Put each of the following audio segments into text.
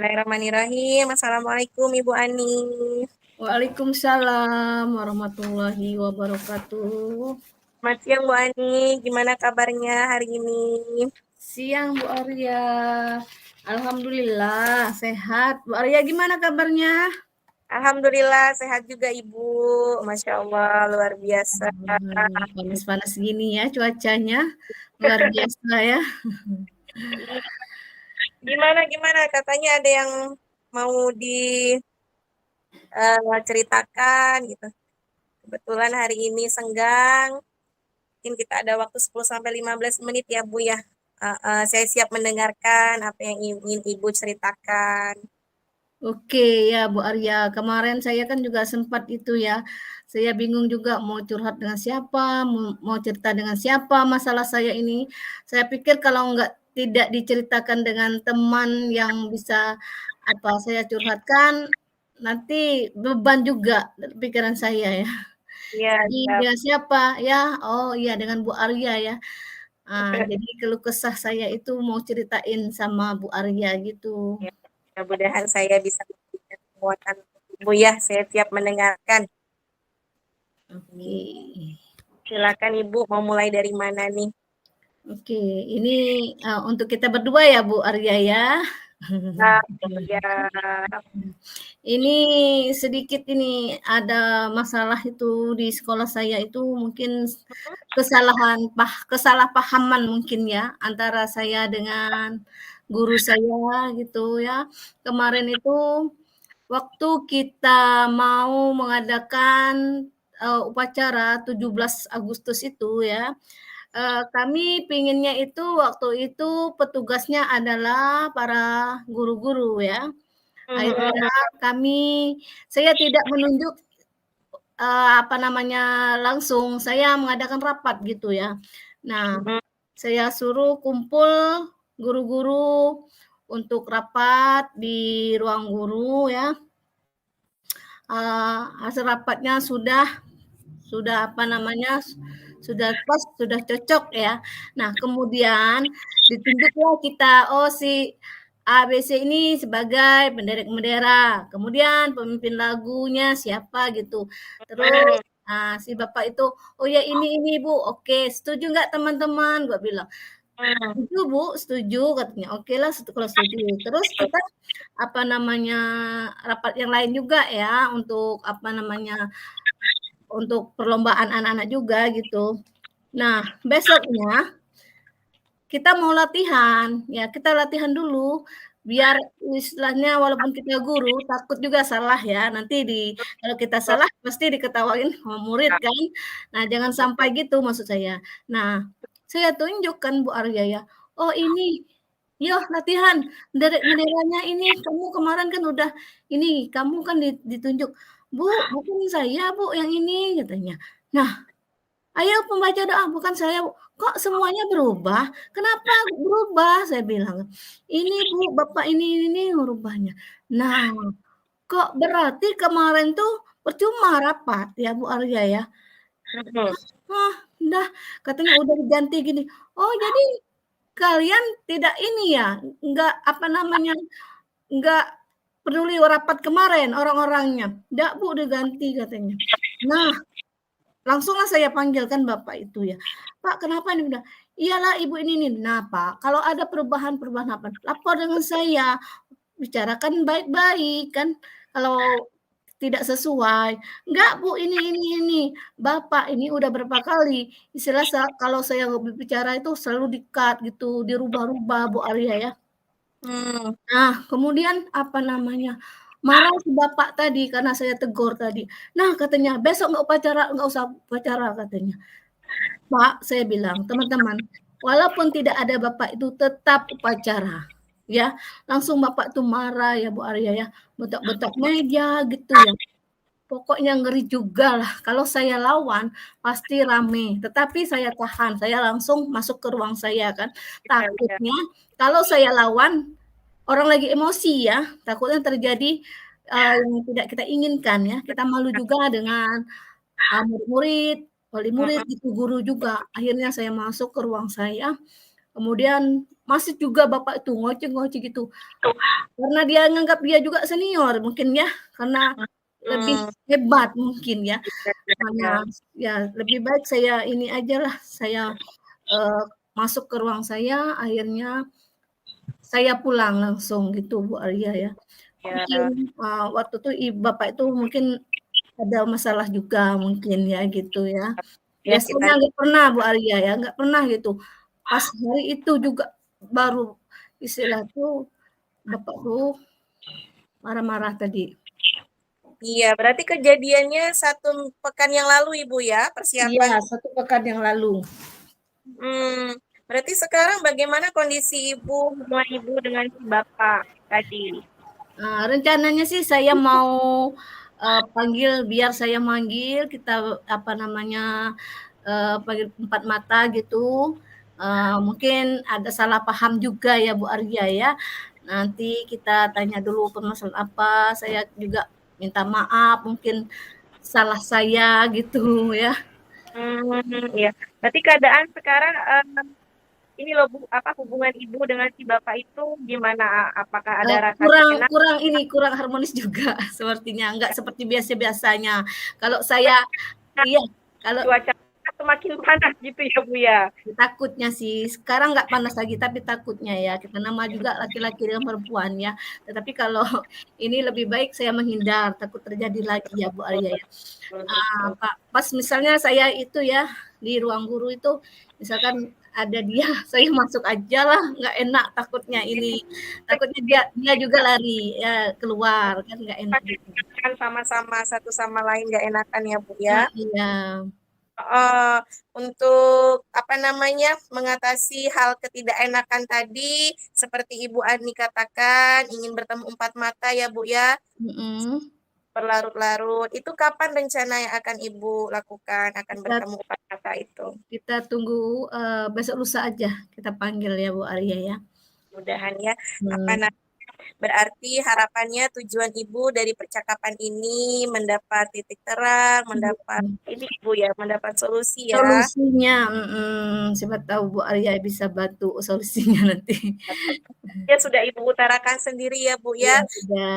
Bismillahirrahmanirrahim. Assalamualaikum Ibu Ani. Waalaikumsalam warahmatullahi wabarakatuh. Selamat siang Bu Ani. Gimana kabarnya hari ini? Siang Bu Arya. Alhamdulillah sehat. Bu Arya gimana kabarnya? Alhamdulillah sehat juga Ibu. Masya Allah luar biasa. Panas-panas gini ya cuacanya. Luar biasa ya. Gimana? Katanya ada yang mau diceritakan gitu. Kebetulan hari ini senggang. Mungkin kita ada waktu 10 sampai 15 menit ya Bu ya. Saya siap mendengarkan apa yang ingin Ibu ceritakan. Oke ya Bu Arya, kemarin saya kan juga sempat itu ya. Saya bingung juga mau curhat dengan siapa, mau cerita dengan siapa masalah saya ini. Saya pikir kalau tidak diceritakan dengan teman yang bisa saya curhatkan, nanti beban juga pikiran saya ya. Iya, Jadi siap. dengan siapa? Ya, oh iya dengan Bu Arya ya. Jadi keluh kesah saya itu mau ceritain sama Bu Arya gitu. Ya, mudah-mudahan saya bisa memberikan penguatan untuk Ibu ya. Saya siap mendengarkan. Oke. Silakan Ibu, mau mulai dari mana nih? Oke, ini untuk kita berdua ya Bu Arya ya. Ah, ya, Ini sedikit ini ada masalah itu di sekolah saya itu mungkin kesalahpahaman mungkin ya antara saya dengan guru saya gitu ya. Kemarin itu waktu kita mau mengadakan upacara 17 Agustus itu ya, kami pinginnya itu waktu itu petugasnya adalah para guru-guru ya. Akhirnya saya tidak menunjuk, langsung, saya mengadakan rapat gitu ya. Nah, saya suruh kumpul guru-guru untuk rapat di ruang guru ya. Hasil rapatnya sudah pas, sudah cocok ya. Nah, kemudian ditunjuklah kita, oh si ABC ini sebagai penderek bendera, kemudian pemimpin lagunya siapa gitu. Terus si bapak itu, oh ya ini Bu, oke setuju nggak teman-teman? Gua bilang, setuju Bu, setuju katanya. Oke lah kalau setuju. Terus kita rapat yang lain juga ya untuk perlombaan anak-anak juga gitu. Nah, besoknya kita mau latihan, ya kita latihan dulu biar istilahnya walaupun kita guru takut juga salah ya. Kalau kita salah pasti diketawain sama murid kan. Nah, jangan sampai gitu maksud saya. Nah, saya tunjukkan Bu Arya ya. Oh, ini yo latihan benderanya ini kamu kemarin kan udah ini kamu kan ditunjuk. Bu, bukan saya Bu yang ini katanya. Nah, ayo pembaca doa, bukan saya. Kok semuanya berubah? Kenapa berubah? Saya bilang. Ini Bu, Bapak ini merubahnya. Nah, kok berarti kemarin tuh percuma rapat ya Bu Arya ya? Ah, udah katanya udah diganti gini. Oh, jadi kalian tidak ini ya, enggak peduli rapat kemarin orang-orangnya. Enggak Bu, diganti katanya. Nah, langsunglah saya panggilkan bapak itu ya. Pak, kenapa ini udah? Iyalah ibu ini. Nah Pak, kalau ada perubahan-perubahan apa, lapor dengan saya. Bicarakan baik-baik kan. Kalau tidak sesuai, enggak Bu ini. Bapak ini udah berapa kali, istilah kalau saya bicara itu selalu di-cut gitu, dirubah-rubah Bu Arya ya. Nah, kemudian marah si bapak tadi karena saya tegur tadi. Nah, katanya, "Besok nggak usah upacara," katanya. "Pak," saya bilang, "teman-teman, walaupun tidak ada bapak itu tetap upacara." Ya, langsung bapak tuh marah ya Bu Arya ya, betok-betok meja gitu ya. Pokoknya ngeri juga lah, kalau saya lawan pasti rame, tetapi saya tahan, saya langsung masuk ke ruang saya kan. Takutnya kalau saya lawan, orang lagi emosi ya, takutnya terjadi, yang tidak kita inginkan ya, kita malu juga dengan, murid-murid, wali murid gitu, guru juga. Akhirnya saya masuk ke ruang saya, kemudian masih juga bapak itu ngoceh-ngoceh gitu. Karena dia nganggap dia juga senior mungkin ya, karena lebih Hmm, hebat mungkin ya. Karena ya, ya lebih baik saya ini ajalah, saya, masuk ke ruang saya, akhirnya saya pulang langsung gitu Bu Arya ya. Mungkin, ya, waktu itu bapak itu mungkin ada masalah juga mungkin ya gitu ya. ya kita Biasanya nggak pernah Bu Arya ya, nggak pernah gitu. Pas hari itu juga baru istilah tuh bapak tuh marah-marah tadi. iya, berarti kejadiannya 1 pekan yang lalu Ibu ya, Iya, persiapan. 1 pekan yang lalu. Hmm, berarti sekarang bagaimana kondisi Ibu, hubungan Ibu dengan si Bapak tadi? Rencananya sih saya mau, panggil biar saya manggil kita, apa namanya, panggil empat mata gitu, mungkin ada salah paham juga ya Bu Arya ya. Nanti kita tanya dulu permasalahan apa, saya juga minta maaf mungkin salah saya gitu ya. Iya. Berarti keadaan sekarang ini loh Bu, apa hubungan Ibu dengan si Bapak itu gimana? Apakah ada rasa Kurang enak? kurang ini, kurang harmonis juga sepertinya, enggak seperti biasa-biasanya. Kalau saya iya, kalau Cuaca semakin panas gitu ya Bu ya? takutnya sih, sekarang nggak panas lagi, tapi takutnya ya, kita nama juga laki-laki dengan perempuan ya. Tetapi kalau ini lebih baik saya menghindar, takut terjadi lagi ya Bu Arya ya. Betul. Pak, pas misalnya saya itu ya, di ruang guru itu, misalkan ada dia, saya masuk aja lah, nggak enak takutnya ini, takutnya dia dia juga lari ya keluar, kan nggak enak gitu. Kan sama-sama satu sama lain nggak enakan ya Bu ya? Iya, Heeh, untuk apa namanya, mengatasi hal ketidakenakan tadi, seperti Ibu Ani katakan, ingin bertemu empat mata ya Bu ya, mhm. berlarut-larut. Itu kapan rencana yang akan Ibu lakukan, akan Kita bertemu empat mata itu? kita tunggu, besok lusa aja kita panggil ya Bu Arya ya. Mudahan ya. Apa Mmm, berarti harapannya tujuan Ibu dari percakapan ini mendapat titik terang, mendapat mhm. ini Ibu ya, mendapat solusi ya. Solusinya, siapa tahu Bu Arya bisa bantu solusinya nanti. Ya sudah Ibu utarakan sendiri ya Bu ya. Iya sudah,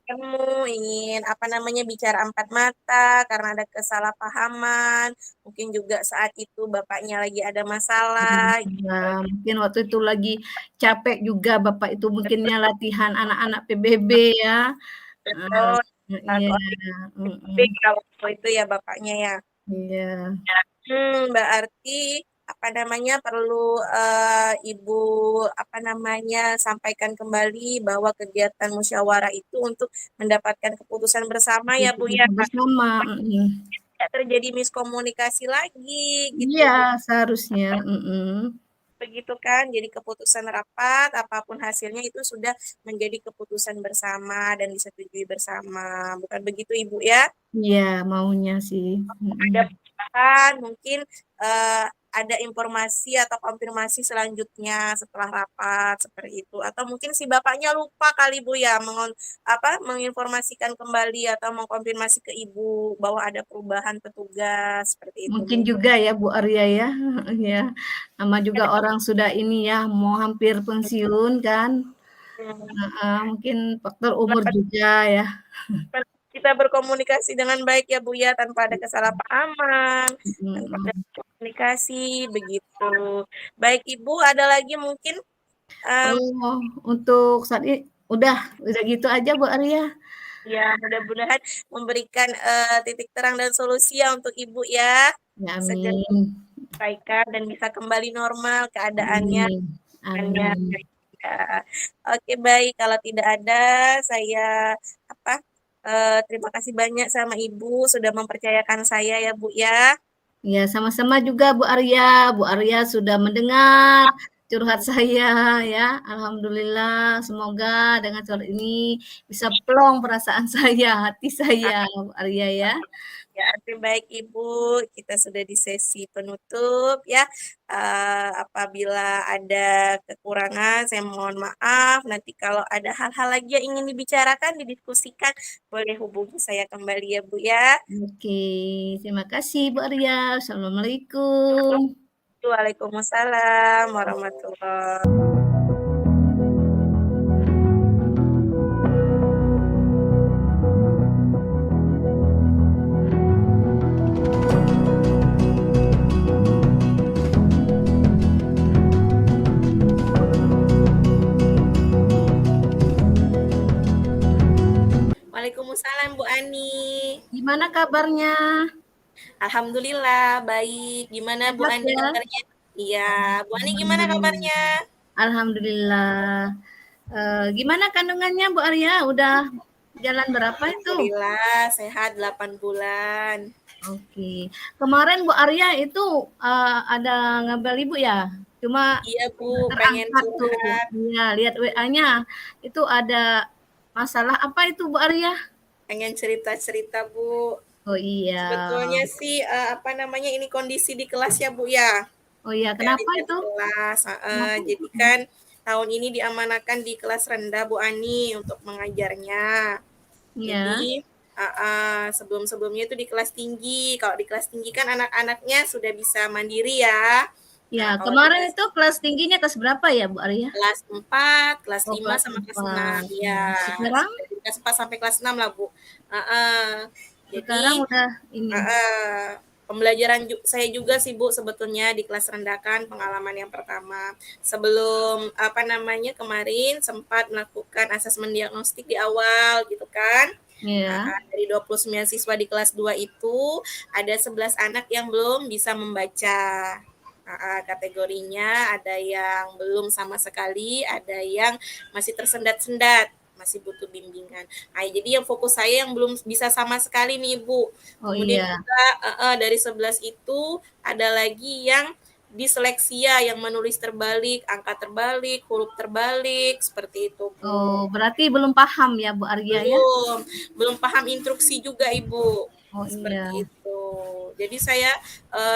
Kamu ingin apa namanya bicara empat mata karena ada kesalahpahaman, mungkin juga saat itu bapaknya lagi ada masalah iya, gitu. mungkin waktu itu lagi capek juga Bapak itu mungkinnya latihan anak-anak PBB ya, heeh, Betul. iya, Kalau mhm, kalau itu ya bapaknya ya. iya, Berarti apa namanya perlu Ibu apa namanya sampaikan kembali bahwa kegiatan musyawarah itu untuk mendapatkan keputusan bersama ya Bu ya. bersama, Tidak terjadi miskomunikasi lagi gitu iya Bu. seharusnya, Begitu kan, jadi keputusan rapat, apapun hasilnya itu sudah menjadi keputusan bersama dan disetujui bersama. Bukan begitu Ibu ya? iya maunya sih, Ada perubahan, mungkin eh, ada informasi atau konfirmasi selanjutnya setelah rapat seperti itu. Atau mungkin si bapaknya lupa kali Bu ya menginformasikan kembali atau mengkonfirmasi ke Ibu bahwa ada perubahan petugas seperti itu mungkin mungkin. juga ya Bu Arya ya, ya, nama juga orang sudah ini ya, mau hampir pensiun kan. Hmm. Heeh, mungkin faktor umur juga ya, Kita berkomunikasi dengan baik ya Bu ya tanpa ada kesalahpahaman, tanpa ada mhm. komunikasi begitu. Baik Ibu, ada lagi mungkin em, Oh, untuk saat ini udah gitu aja Bu Arya? ya mudah-mudahan memberikan titik terang dan solusi ya untuk Ibu ya, Ya segera amin, diselesaikan dan bisa kembali normal keadaannya. amin, Hanya amin. ya. Oke baik, kalau tidak ada saya apa terima kasih banyak sama Ibu sudah mempercayakan saya ya Bu ya. Ya sama-sama juga Bu Arya. Bu Arya sudah mendengar curhat saya ya, alhamdulillah semoga dengan curhat ini bisa plong perasaan saya, hati saya Bu Arya ya. Ya, oke baik Ibu, kita sudah di sesi penutup ya. Apabila ada kekurangan, saya mohon maaf. Nanti kalau ada hal-hal lagi yang ingin dibicarakan, didiskusikan, boleh hubungi saya kembali ya Bu ya. Oke, terima kasih Bu Arya. Assalamualaikum. Waalaikumsalam warahmatullahi. Waalaikumsalam Bu Ani. Gimana kabarnya? Alhamdulillah baik. Gimana Bu Sehat Ani ya? kabarnya? Iya, Bu Ani gimana Alhamdulillah. kabarnya? Alhamdulillah. Gimana kandungannya Bu Arya? Udah jalan berapa itu? Alhamdulillah sehat 8 bulan. Oke. Kemarin Bu Arya itu ada ngabel Ibu ya? Cuma Iya Bu, nggak pengen terangkat tuh. curhat, Iya, lihat WA-nya. Itu ada masalah apa itu Bu Arya? pengen cerita-cerita Bu. Oh iya. Sebetulnya sih apa namanya ini kondisi di kelas ya Bu ya. Oh iya, kenapa Realitanya itu? di kelas. Kenapa? Jadi kan tahun ini diamanahkan di kelas rendah Bu Ani untuk mengajarnya. Iya. Jadi sebelum-sebelumnya itu di kelas tinggi. Kalau di kelas tinggi kan anak-anaknya sudah bisa mandiri ya. Ya, Nah, kalau di kemarin itu kelas tingginya kelas berapa ya Bu Arya? kelas 4, kelas Oh, 5 kelas sama kelas 6 4. ya. Sekarang Kelas 4 sampai kelas 6 lah, Bu. Heeh. sekarang Jadi udah ini. pembelajaran saya juga sih Bu sebetulnya di kelas rendah kan pengalaman yang pertama. Sebelum apa namanya kemarin sempat melakukan asesmen diagnostik di awal gitu kan. Ya. Dari 29 siswa di kelas 2 itu ada 11 anak yang belum bisa membaca. Kategorinya ada yang belum sama sekali, ada yang masih tersendat-sendat, masih butuh bimbingan. Jadi yang fokus saya yang belum bisa sama sekali nih Ibu. Oh Kemudian iya. juga dari 11 itu ada lagi yang disleksia yang menulis terbalik, angka terbalik, huruf terbalik, seperti itu Bu. Oh, berarti belum paham ya Bu Arya ya? Belum paham instruksi juga Ibu, Oh iya. seperti itu. Jadi saya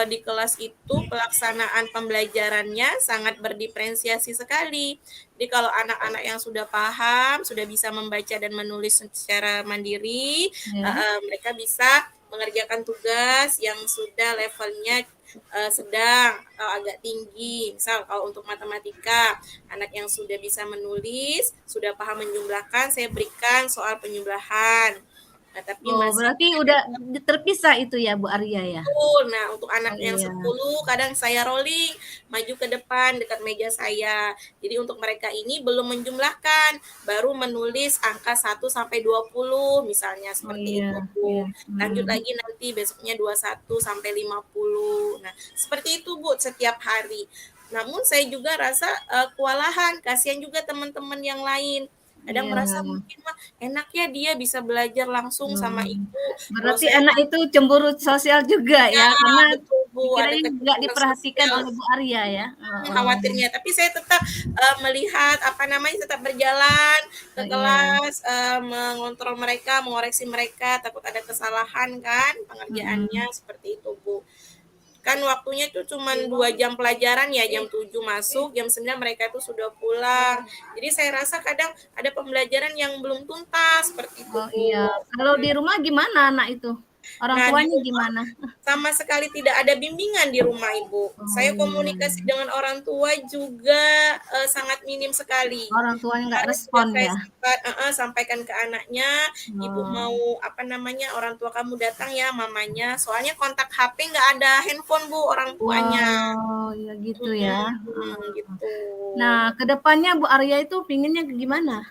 di kelas itu pelaksanaan pembelajarannya sangat berdiferensiasi sekali. Jadi kalau anak-anak yang sudah paham, sudah bisa membaca dan menulis secara mandiri, Ya. mereka bisa mengerjakan tugas yang sudah levelnya sedang atau agak tinggi. Misal kalau untuk matematika, anak yang sudah bisa menulis, sudah paham menjumlahkan, saya berikan soal penyumlahan. Nah, tapi Oh, masih berarti udah terpisah itu ya Bu Arya ya? betul. Nah, untuk Oh anak yang iya. 10 kadang saya rolling maju ke depan dekat meja saya. Jadi untuk mereka ini belum menjumlahkan, baru menulis angka 1 sampai 20 misalnya Oh seperti iya, itu, iya. Bu. Lanjut lagi nanti besoknya 21 sampai 50. Nah, seperti itu, Bu, setiap hari. Namun saya juga rasa kewalahan, kasihan juga teman-teman yang lain. Kadang Iya. merasa mungkin mah enak ya dia bisa belajar langsung sama ibu. Kalau Berarti saya anak kan itu cemburu sosial juga ya ya, karena betul Bu, ada dikiranya nggak kecenderungan diperhatikan sosial. oleh Bu Arya ya? Heeh. Khawatirnya, tapi saya tetap melihat apa namanya tetap berjalan ke Oh iya. kelas, mengontrol mereka, mengoreksi mereka, takut ada kesalahan kan pengerjaannya Mhm. seperti itu Bu. Kan waktunya itu cuma 2 jam pelajaran ya, jam 7 masuk, jam 9 mereka itu sudah pulang. Jadi saya rasa kadang ada pembelajaran yang belum tuntas seperti itu Oh Bu. iya. Kalau di rumah gimana anak itu? Orang Nah, di tuanya rumah gimana? sama sekali tidak ada bimbingan di rumah Ibu. Oh Saya iya. komunikasi dengan orang tua juga sangat minim sekali. Orang tuanya nggak Kemarin sudah respon saya ya? sempat sampaikan ke anaknya, Ibu Oh. mau apa namanya orang tua kamu datang ya mamanya. Soalnya kontak HP nggak ada handphone Bu orang tuanya. Wow, ya gitu ya. Gitu. Nah, ke depannya Bu Arya itu pinginnya gimana?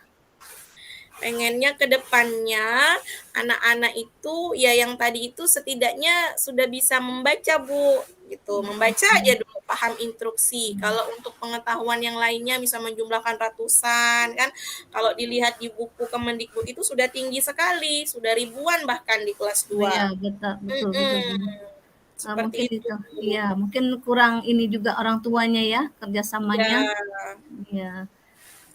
Pengennya ke depannya anak-anak itu ya yang tadi itu setidaknya sudah bisa membaca Bu gitu. Membaca aja dulu paham instruksi. Kalau untuk pengetahuan yang lainnya bisa menjumlahkan ratusan kan. Kalau dilihat di buku Kemendikbud itu sudah tinggi sekali, sudah ribuan bahkan di kelas Oh 2. iya, betul betul betul. Seperti Mungkin itu itu, Bu. iya, mungkin kurang ini juga orang tuanya ya, Ya, kerjasamanya. Iya.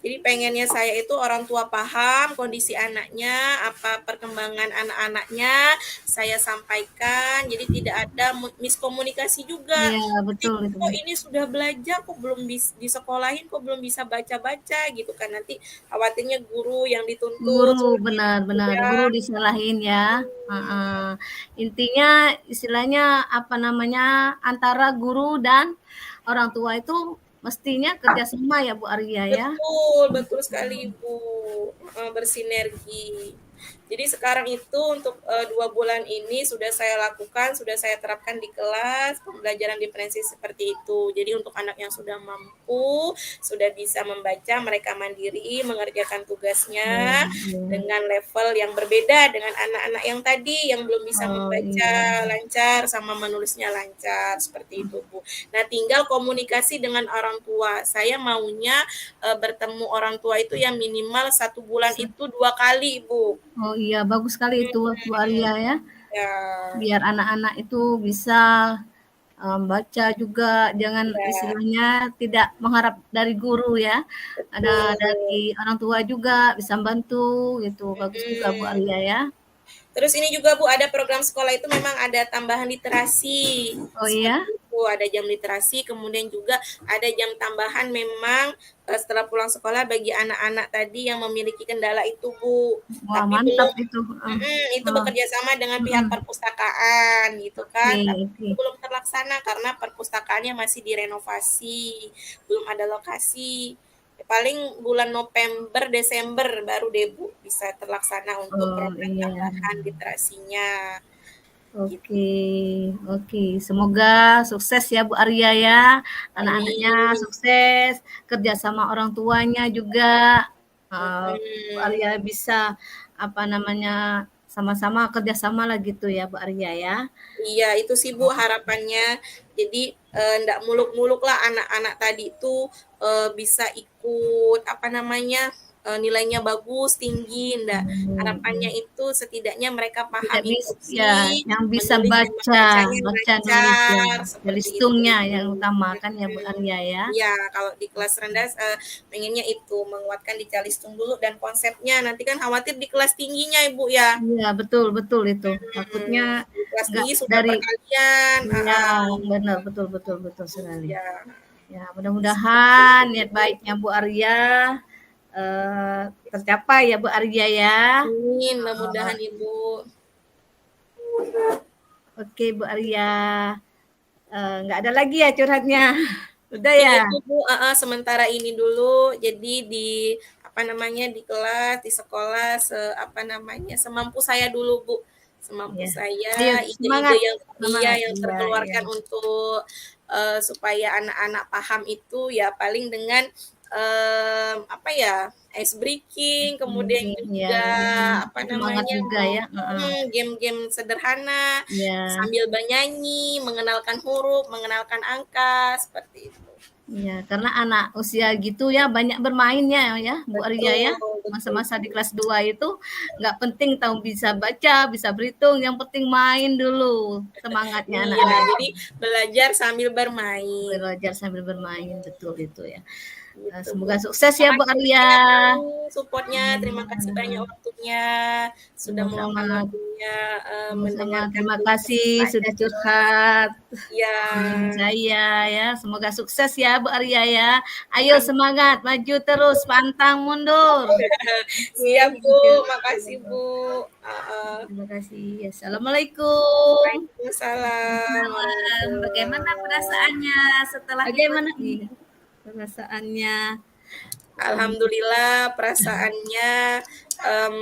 Jadi pengennya saya itu orang tua paham kondisi anaknya, apa perkembangan anak-anaknya, saya sampaikan. Jadi tidak ada miskomunikasi juga. Iya, Nanti betul itu, kok Bu. ini sudah belajar kok belum disekolahin kok belum bisa baca-baca gitu kan. Nanti khawatirnya guru yang dituntut Guru, seperti itu benar-benar guru ya. disalahin ya. Heeh. Intinya istilahnya apa namanya antara guru dan orang tua itu mestinya kerjasama ya Bu Arya ya. Betul, betul sekali Ibu, bersinergi. Jadi sekarang itu untuk 2 bulan ini sudah saya lakukan, sudah saya terapkan di kelas pembelajaran diferensiasi seperti itu. Jadi untuk anak yang sudah mampu, sudah bisa membaca, mereka mandiri mengerjakan tugasnya Iya. dengan level yang berbeda dengan anak-anak yang tadi yang belum bisa Oh membaca iya. lancar sama menulisnya lancar seperti itu Bu. Nah tinggal komunikasi dengan orang tua. Saya maunya bertemu orang tua itu yang minimal 1 bulan itu 2 kali Bu. Oh iya, bagus sekali itu Bu Arya ya. Ya, Biar anak-anak itu bisa baca juga, jangan ya, istilahnya tidak mengharap dari guru ya. Ada dari betul. orang tua juga bisa bantu gitu. Bagus juga Bu Mhm. Arya ya. Terus ini juga Bu, ada program sekolah itu memang ada tambahan literasi. Oh Seperti iya? itu, ada jam literasi, kemudian juga ada jam tambahan memang setelah pulang sekolah bagi anak-anak tadi yang memiliki kendala itu Bu. Wah Tapi mantap belum itu. itu bekerja sama dengan pihak Mhm. perpustakaan gitu kan. Oke, Tapi oke. itu belum terlaksana karena perpustakaannya masih direnovasi, belum ada lokasi. Paling bulan November, Desember baru deh Bu bisa terlaksana untuk Oh program iya. tambahan literasinya. Gitu. Oke, oke. Semoga sukses ya Bu Arya ya. Anak-anaknya Amin. sukses, kerja sama orang tuanya juga. Bu Mm-mm. Arya bisa apa namanya sama-sama kerja sama lah gitu ya Bu Arya ya. Iya, itu sih Bu harapannya. Jadi ndak muluk-muluk lah anak-anak tadi itu bisa ikut apa namanya nilainya bagus, tinggi. Ndak. Harapannya Hmm. itu setidaknya mereka paham Tidak bisa ya, instruksi, yang bisa menulis dan baca, membacanya baca nulis ya. lancar, Dari seperti itu hitungnya Ibu. yang utama kan ya Bu Mm-mm. Arya ya. Iya, kalau di kelas rendah pengennya itu menguatkan di calistung dulu dan konsepnya. Nanti kan khawatir di kelas tingginya Ibu ya. Iya, betul betul itu. Takutnya Di kelas nggak tinggi sudah dari perkalian. iya, benar, betul betul betul sekali. Iya, Ya, seperti mudah-mudahan itu. niat baiknya Bu Arya tercapai ya Bu Arya ya. Amin, Eh, mudah-mudahan Ibu. oke Bu Arya, nggak ada lagi ya curhatnya. Udah Mungkin ya. itu Bu, sementara ini dulu. Jadi di apa namanya di kelas, di sekolah, apa namanya semampu saya dulu Bu. Semampu Ya. Ayo saya, ide-ide semangat, yang iya semangat. yang Iya, iya. terkeluarkan untuk supaya anak-anak paham itu ya paling dengan apa ya ice breaking, kemudian Mungkin ya, juga apa semangat namanya juga ya. Heeh. game-game sederhana Ya. sambil bernyanyi, mengenalkan huruf, mengenalkan angka, seperti itu. Iya, karena anak usia gitu ya banyak bermainnya ya, Bu Arya ya. Betul, betul. Masa-masa di kelas 2 itu nggak penting tahu bisa baca, bisa berhitung, yang penting main dulu. Semangatnya Iya, anak-anak jadi belajar sambil bermain. belajar sambil bermain, betul itu ya. Gitu, Bu. Semoga sukses ya Bu Makasih Arya. banyak nih supportnya, terima kasih banyak Iya, waktunya, sudah meluangkan sama-sama, waktunya sama-sama. mendengarkan Terima keluh kesah kasih saya. sudah curhat. Ya, Saya ya, semoga sukses ya Bu Arya ya. Ayo semangat, maju terus, pantang mundur. Oke, siap Bu, gitu. makasih Bu. Terima kasih. Assalamualaikum. Waalaikumsalam Malam. Bagaimana warahmatullahi. perasaannya setelah bagaimana nih perasaannya? Alhamdulillah perasaannya em,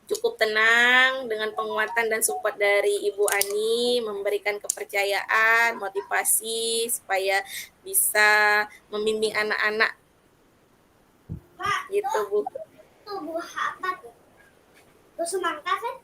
cukup tenang dengan penguatan dan support dari Ibu Ani, memberikan kepercayaan, motivasi supaya bisa membimbing anak-anak gitu Bu. Tuh buah apa tuh? Tuh semangka kan?